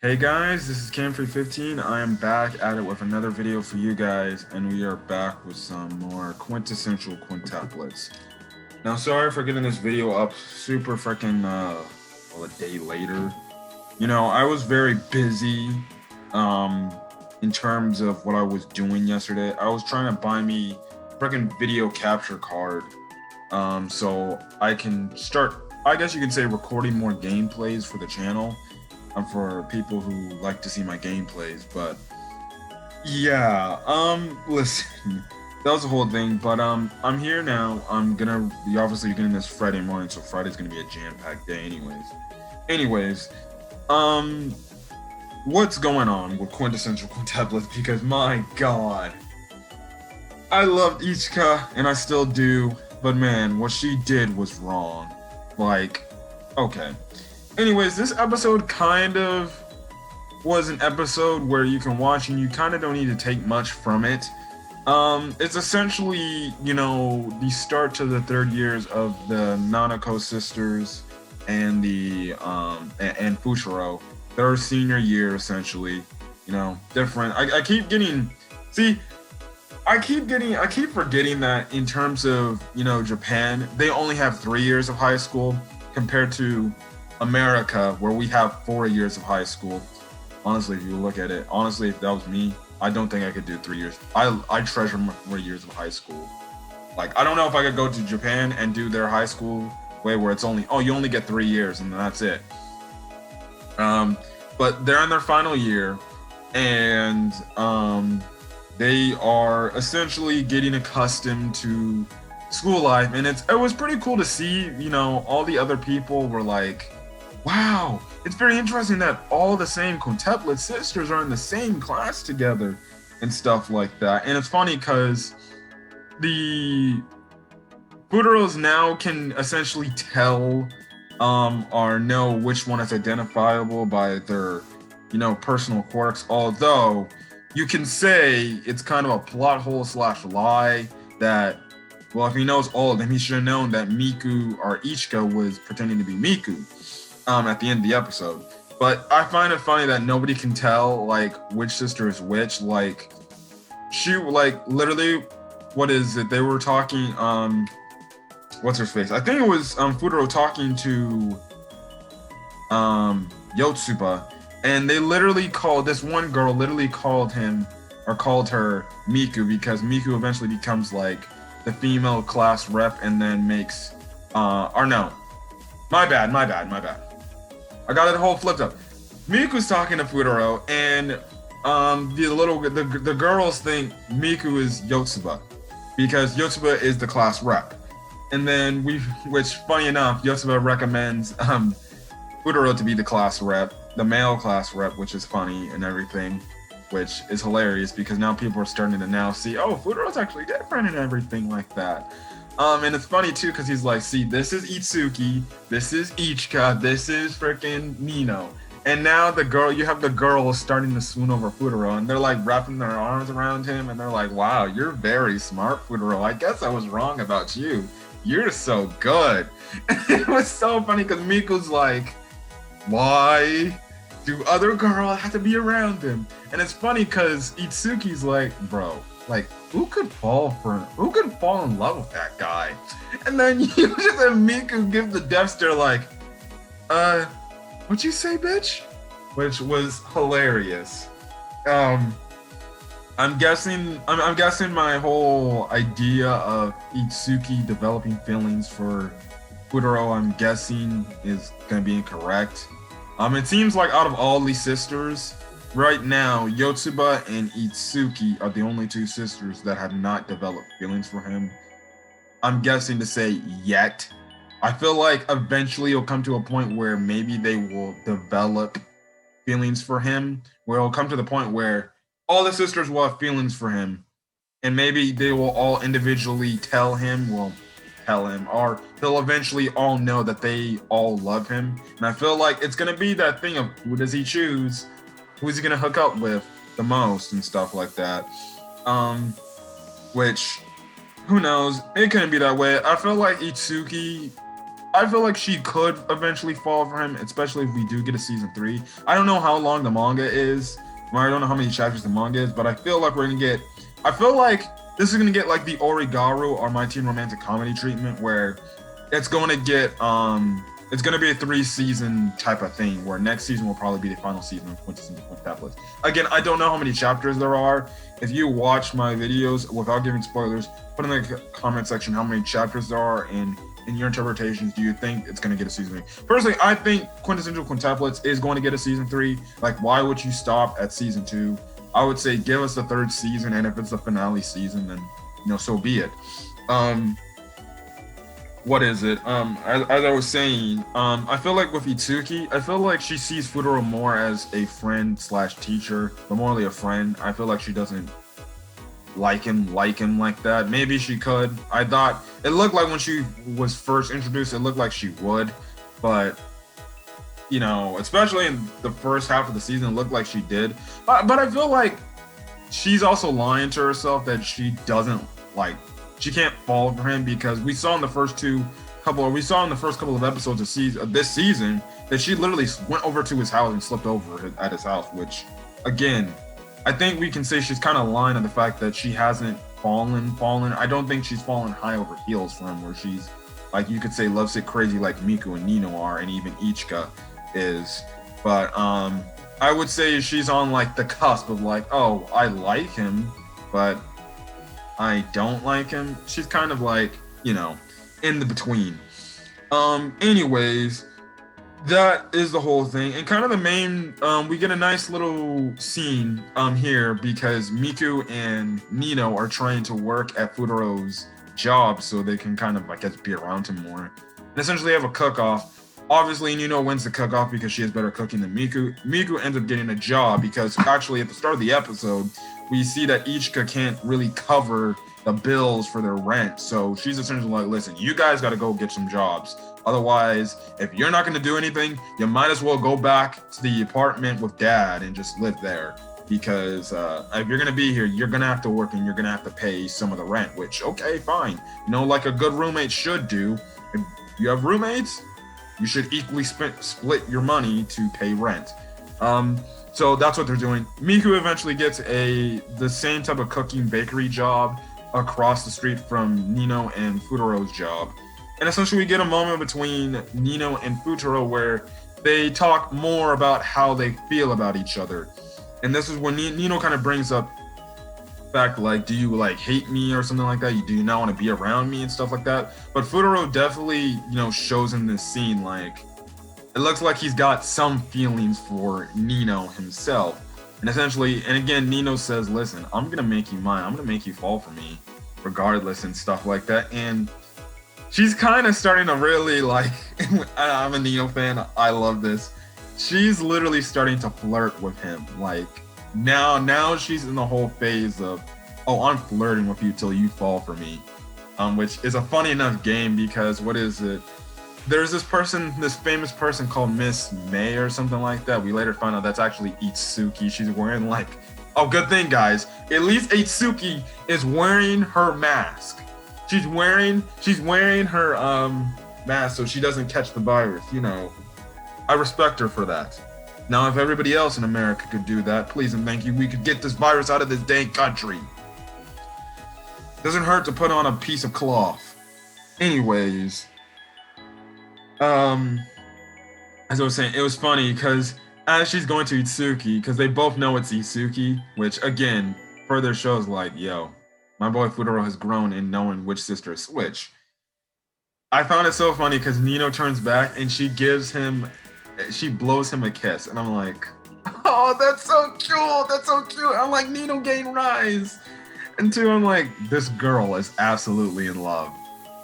Hey guys, this is Cam315. I am back at it with another video for you guys, and we are back with some more quintessential quintuplets. Now, sorry for getting this video up super freaking, a day later. You know, I was very busy, in terms of what I was doing yesterday. I was trying to buy me a freaking video capture card, so I can start, I guess you could say, recording more gameplays for the channel. For people who like to see my gameplays, but yeah, listen, that was the whole thing, but I'm here now. I'm gonna be obviously getting this Friday morning, so Friday's gonna be a jam-packed day anyways. um what's going on with quintessential quintuplets? Because my god, I loved Ichika and I still do, but man, what she did was wrong. Like, okay. Anyways, this episode kind of was an episode where you can watch and you kind of don't need to take much from it. It's essentially, you know, the start to the third years of the Nanako sisters and the and Fushiro. Their senior year, essentially. You know, different. I keep getting, see, I keep forgetting that in terms of, you know, Japan, they only have 3 years of high school compared to America, where we have 4 years of high school. Honestly, if you look at it, honestly, if that was me, I don't think I could do 3 years. I treasure my 4 years of high school. Like, I don't know if I could go to Japan and do their high school way where it's only, oh, you only get 3 years and that's it. But they're in their final year, and they are essentially getting accustomed to school life, and it was pretty cool to see. You know, all the other people were like, wow, it's very interesting that all the same quintuplet sisters are in the same class together and stuff like that. And it's funny because the Futuros now can essentially tell or know which one is identifiable by their, you know, personal quirks, although you can say it's kind of a plot hole slash lie that, well, if he knows all of them, he should have known that Miku or Ichika was pretending to be Miku at the end of the episode. But I find it funny that nobody can tell, like, which sister is which. Like, she, like, literally, what is it? They were talking, what's her face? I think it was Futaro talking to Yotsuba, and they literally called, this one girl literally called him, or called her Miku, because Miku eventually becomes, like, the female class rep and then makes, or no, my bad. I got it whole flipped up. Miku's talking to Futaro, and the girls think Miku is Yotsuba because Yotsuba is the class rep. And then which funny enough, Yotsuba recommends Futaro to be the class rep, the male class rep, which is funny and everything, which is hilarious because now people are starting to now see, oh, Futaro's actually different and everything like that. And it's funny too because he's like, see, this is Itsuki, this is Ichika, this is freaking Nino. And now you have the girls starting to swoon over Futaro, and they're like wrapping their arms around him, and they're like, wow, you're very smart, Futaro. I guess I was wrong about you. You're so good. And it was so funny because Miku's like, why do other girls have to be around him? And it's funny because Itsuki's like, bro, like, who could fall in love with that guy? And then you just have Miku give the death stare like, what'd you say, bitch? Which was hilarious. I'm guessing my whole idea of Itsuki developing feelings for Futaro, I'm guessing, is gonna be incorrect. It seems like out of all these sisters, right now, Yotsuba and Itsuki are the only two sisters that have not developed feelings for him. I'm guessing to say yet. I feel like eventually it'll come to a point where maybe they will develop feelings for him, where it'll come to the point where all the sisters will have feelings for him, and maybe they will all individually tell him, or they'll eventually all know that they all love him. And I feel like it's gonna be that thing of who does he choose? Who's he gonna hook up with the most and stuff like that. Which, who knows? It couldn't be that way. I feel like Itsuki, I feel like she could eventually fall for him, especially if we do get a season 3. I don't know how long the manga is, or I don't know how many chapters the manga is, but I feel like we're gonna get. I feel like this is gonna get like the Origaru or My Teen Romantic Comedy treatment, where it's going to get it's going to be a 3-season type of thing, where next season will probably be the final season of Quintessential Quintuplets. Again, I don't know how many chapters there are. If you watch my videos without giving spoilers, put in the comment section how many chapters there are, and in your interpretations, do you think it's going to get a season 3? Personally, I think Quintessential Quintuplets is going to get a season 3. Like, why would you stop at season 2? I would say give us the 3rd season, and if it's the finale season, then, you know, so be it. What is it? As I was saying, I feel like with Itsuki, I feel like she sees Futaro more as a friend slash teacher, but morely a friend. I feel like she doesn't like him like that. Maybe she could. I thought it looked like when she was first introduced, it looked like she would, but you know, especially in the first half of the season, it looked like she did. But I feel like she's also lying to herself that she doesn't like. She can't fall for him, because we saw in the first couple of episodes of this season that she literally went over to his house and slept over at his house, which, again, I think we can say she's kind of lying on the fact that she hasn't fallen. I don't think she's fallen high over heels for him, where she's, like, you could say lovesick crazy like Miku and Nino are, and even Ichika is. But I would say she's on like the cusp of like, oh, I like him, but I don't like him. She's kind of like, you know, in the between. Anyways, that is the whole thing. And kind of the main, we get a nice little scene here, because Miku and Nino are trying to work at Futaro's job so they can kind of, I guess, be around him more. And essentially have a cook-off. Obviously, Nino wins the cook-off because she has better cooking than Miku. Miku ends up getting a job because actually at the start of the episode, we see that Ichika can't really cover the bills for their rent. So she's essentially like, listen, you guys got to go get some jobs. Otherwise, if you're not going to do anything, you might as well go back to the apartment with dad and just live there. Because if you're going to be here, you're going to have to work and you're going to have to pay some of the rent, which, okay, fine. You know, like a good roommate should do. If you have roommates, you should equally split your money to pay rent. So that's what they're doing. Miku eventually gets the same type of cooking bakery job across the street from Nino and Futaro's job. And essentially we get a moment between Nino and Futaro where they talk more about how they feel about each other. And this is when Nino kind of brings up fact, like, do you like hate me or something like that? Do you not want to be around me and stuff like that? But Futaro definitely, you know, shows in this scene, like, it looks like he's got some feelings for Nino himself. And essentially, and again, Nino says, listen, I'm going to make you mine. I'm going to make you fall for me regardless and stuff like that. And she's kind of starting to really, like, I'm a Nino fan. I love this. She's literally starting to flirt with him. Like, now she's in the whole phase of, oh, I'm flirting with you till you fall for me. Which is a funny enough game because, what is it? There's this famous person called Miss May or something like that. We later found out that's actually Itsuki. She's wearing like, oh, good thing, guys. At least Itsuki is wearing her mask. She's wearing her mask so she doesn't catch the virus. You know, I respect her for that. Now, if everybody else in America could do that, please and thank you, we could get this virus out of this dang country. Doesn't hurt to put on a piece of cloth. Anyways. As I was saying, it was funny because as she's going to Itsuki, because they both know it's Itsuki, which again further shows like, yo, my boy Futaro has grown in knowing which sister is which. I found it so funny because Nino turns back and she blows him a kiss, and I'm like, oh, that's so cute, that's so cute. I'm like, Nino gain rise. And two, I'm like, this girl is absolutely in love.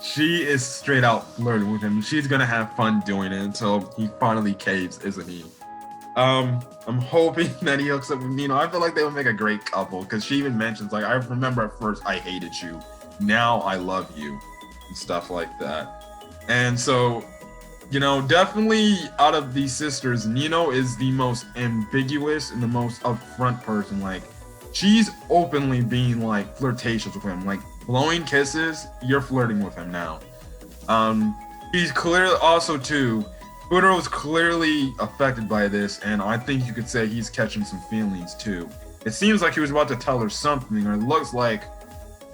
She is straight out flirting with him. She's gonna have fun doing it until he finally caves, isn't he? I'm hoping that he hooks up with Nino. I feel like they would make a great couple because she even mentions, like, I remember at first I hated you, now I love you, and stuff like that. And so, you know, definitely out of these sisters, Nino is the most ambiguous and the most upfront person. Like, she's openly being like flirtatious with him, like blowing kisses, you're flirting with him now. he's clearly also too. Futaro's clearly affected by this, and I think you could say he's catching some feelings too. It seems like he was about to tell her something, or it looks like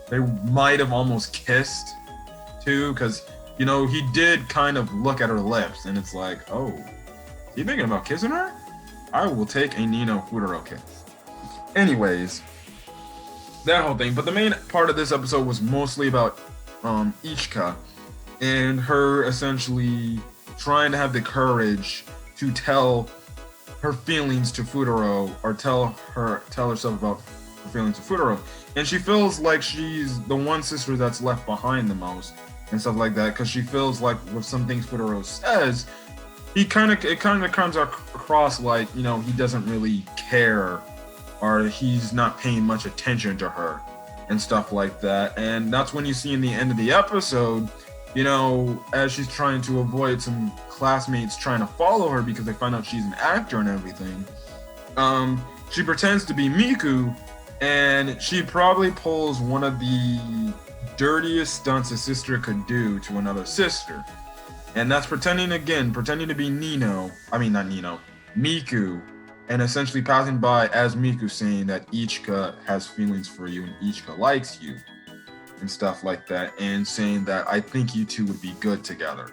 they might have almost kissed too, because you know he did kind of look at her lips, and it's like, oh, is he thinking about kissing her? I will take a Nino Futaro kiss. Anyways, that whole thing. But the main part of this episode was mostly about Ichika and her essentially trying to have the courage to tell her feelings to Futaro, or tell herself about her feelings to Futaro. And she feels like she's the one sister that's left behind the most and stuff like that, because she feels like with some things Futaro says, it kind of comes across like, you know, he doesn't really care, or he's not paying much attention to her and stuff like that. And that's when you see in the end of the episode, you know, as she's trying to avoid some classmates trying to follow her because they find out she's an actor and everything, she pretends to be Miku, and she probably pulls one of the dirtiest stunts a sister could do to another sister. And that's pretending to be Miku, and essentially passing by as Miku, saying that Ichika has feelings for you and Ichika likes you and stuff like that, and saying that I think you two would be good together.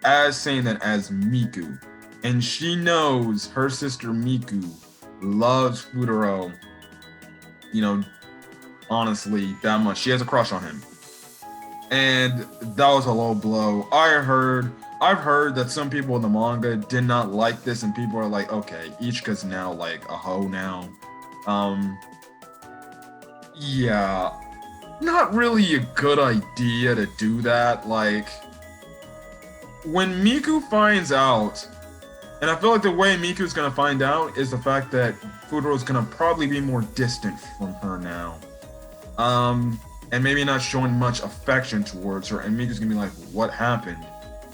As saying that as Miku. And she knows her sister Miku loves Futaro, you know, honestly, that much. She has a crush on him. And that was a low blow. I've heard that some people in the manga did not like this, and people are like, okay, Ichika's now like a hoe now. Yeah, not really a good idea to do that. Like, when Miku finds out, and I feel like the way Miku's gonna find out is the fact that Futaro's gonna probably be more distant from her now. And maybe not showing much affection towards her, and Miku's gonna be like, what happened?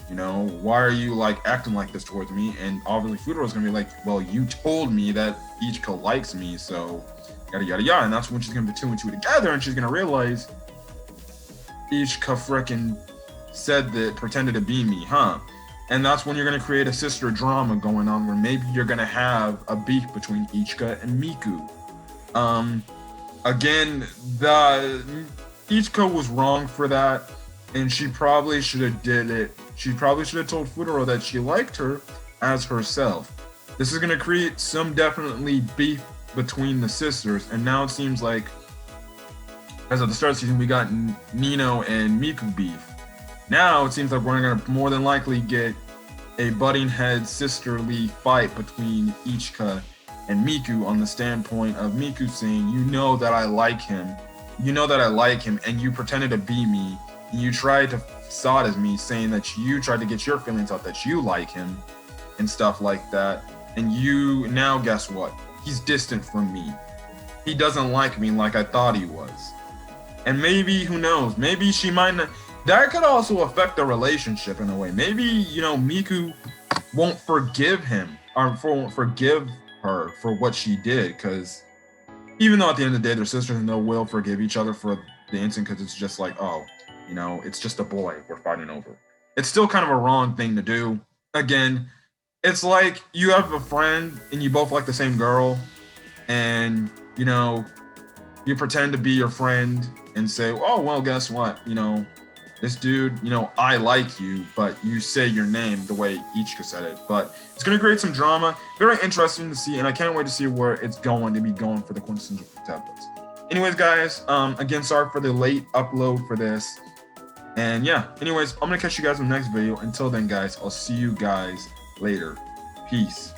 You know, why are you like acting like this towards me? And obviously Futaro's gonna be like, well, you told me that Ichika likes me, so yada yada yada. And that's when she's gonna put two and two together, and she's gonna realize Ichika frickin' said that, pretended to be me, huh? And that's when you're gonna create a sister drama going on, where maybe you're gonna have a beef between Ichika and Miku. Again, Ichika was wrong for that, and she probably should have did it. She probably should have told Futaro that she liked her as herself. This is gonna create some definitely beef between the sisters, and now it seems like, as of the start of the season, we got Nino and Miku beef. Now it seems like we're gonna more than likely get a butting head sisterly fight between Ichika and Miku, on the standpoint of Miku saying, you know that I like him, and you pretended to be me, and you tried to facade as me, saying that you tried to get your feelings out that you like him and stuff like that, and you now, guess what, he's distant from me, he doesn't like me like I thought he was. And maybe, who knows, maybe she might not, that could also affect the relationship in a way. Maybe, you know, Miku won't forgive him, or won't forgive her for what she did, because even though at the end of the day they're sisters and they will forgive each other for the incident, because it's just like, oh, you know, it's just a boy we're fighting over. It's still kind of a wrong thing to do. Again, it's like you have a friend and you both like the same girl, and, you know, you pretend to be your friend and say, oh, well, guess what? You know, this dude, you know, I like you, but you say your name the way Ichika said it. But it's going to create some drama. Very interesting to see, and I can't wait to see where it's going to be going for the Quintessential Quintuplets. Anyways, guys, again, sorry for the late upload for this. And yeah, anyways, I'm going to catch you guys in the next video. Until then, guys, I'll see you guys later. Peace.